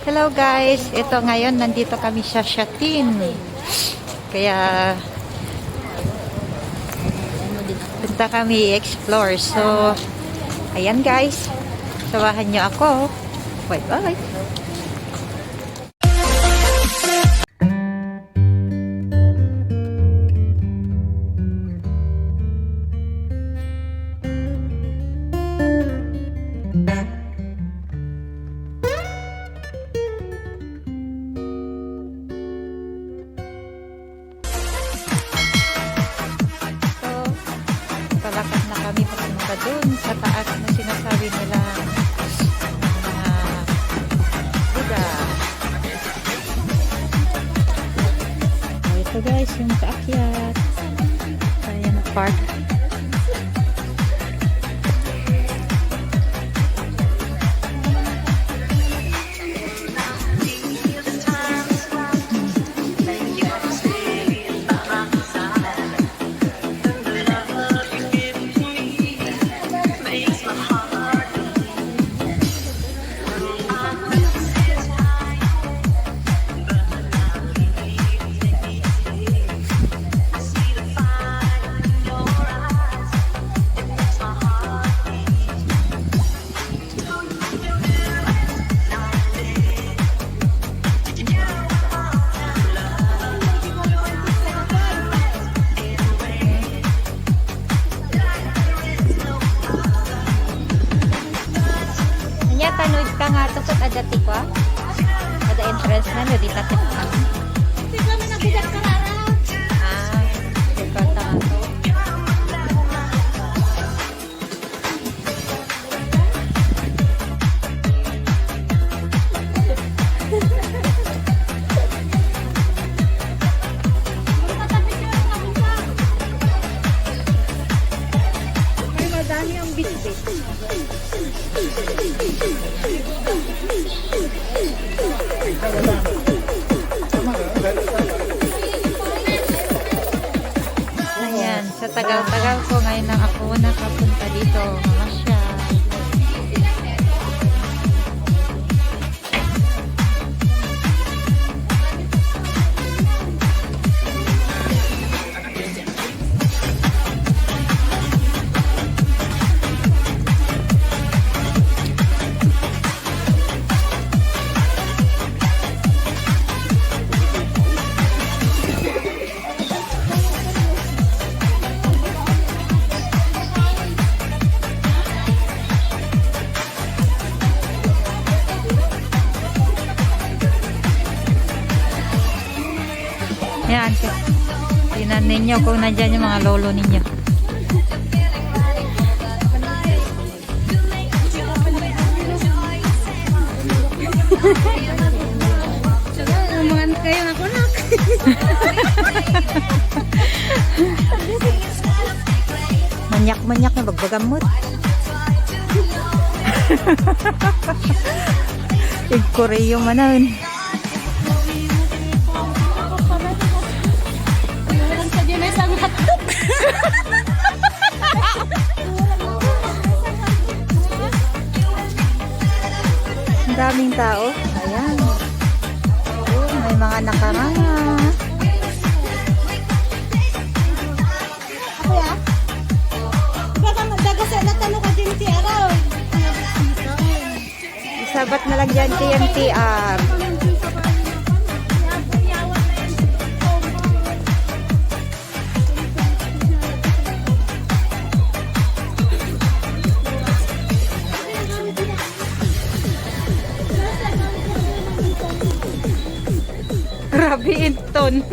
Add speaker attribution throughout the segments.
Speaker 1: Hello guys, ito ngayon nandito kami sa Shatin. Kaya punta kami explore. So ayan guys, samahan nyo ako. Bye bye. Palakad na kami papunta dun sa taas na sinasabi nila Buddha. Ito guys, yung kaakyat. Ayan na park. Tanood ka nga ito sa adati ko. Ada entrance na nyo, di tatip ka.
Speaker 2: Hindi kami nabigat ka rara.
Speaker 1: Di ka tangato.
Speaker 2: May madami ang bitbit.
Speaker 1: Ayan, sa tagal-tagal ko ngayon lang ako nakapunta dito. Mamasya. Yan. Tingnan ninyo kung nandyan yung mga lolo ninyo.
Speaker 2: Umangan kayo ako na.
Speaker 1: Manyak-manyak na bagbagamot. Igkoreyo manan. Ang daming tao. Ayan. May mga nakaranga.
Speaker 2: Kuya? Dagas na tanong ka din si Araw.
Speaker 1: Isabat na lang dyan TNTR. Grabe inton.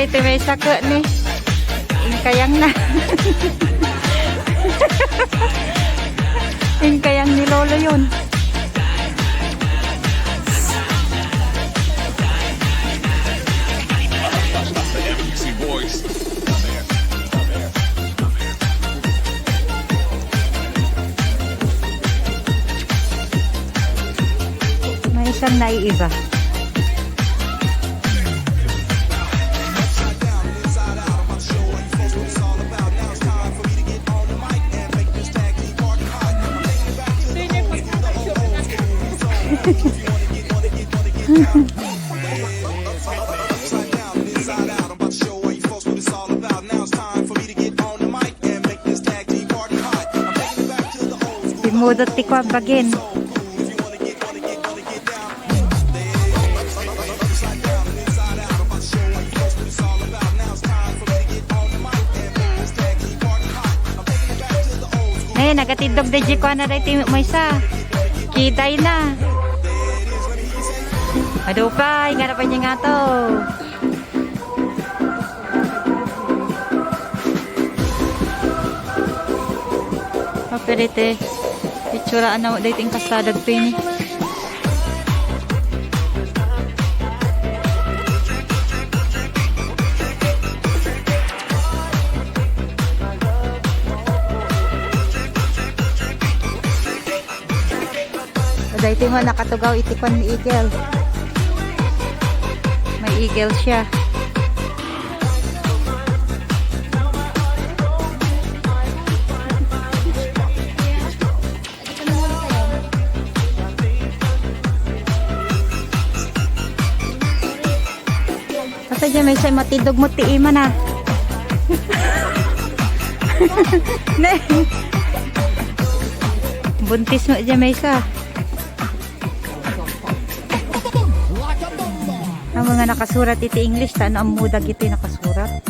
Speaker 1: ito may sako ni. Kayang na. Kayang ni Lolo yun. May isang naiiba. Timudot ti kwa bagin. Eh, nagatidog de jiko na dahil mo isa. Kitay na. Adupay, nga na pa niya nga to. Perite, itsuraan na mo dahil yung kastadag pini. Dahil mo nakatugaw itikon ni Eagle. May Eagle siya. Kasi dyan may say matidog mo tiima na. Buntis mo dyan may isa. Ang mga nakasurat iti English, ano ang mudag iti nakasurat.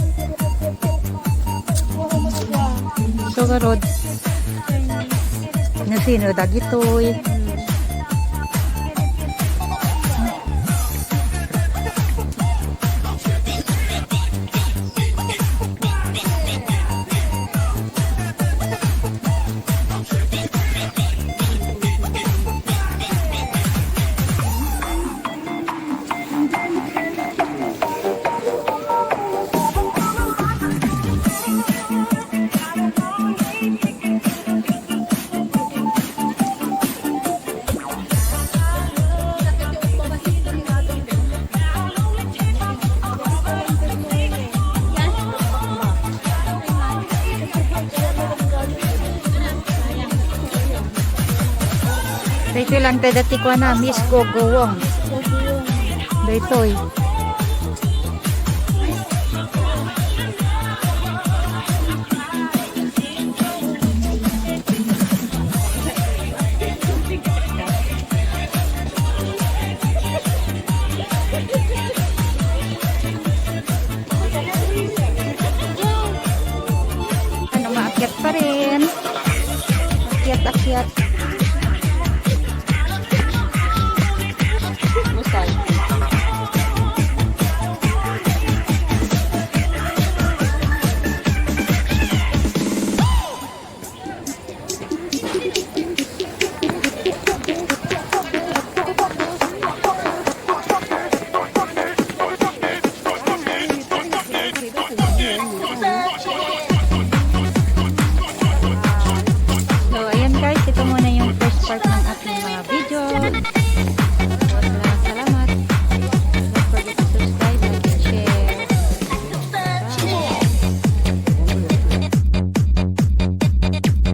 Speaker 1: So garod. Nasino dag ito eh. Dito lang tayo dati ko na, Miss Gogowong. Dito eh. Ano, maakyat pa rin. Akyat.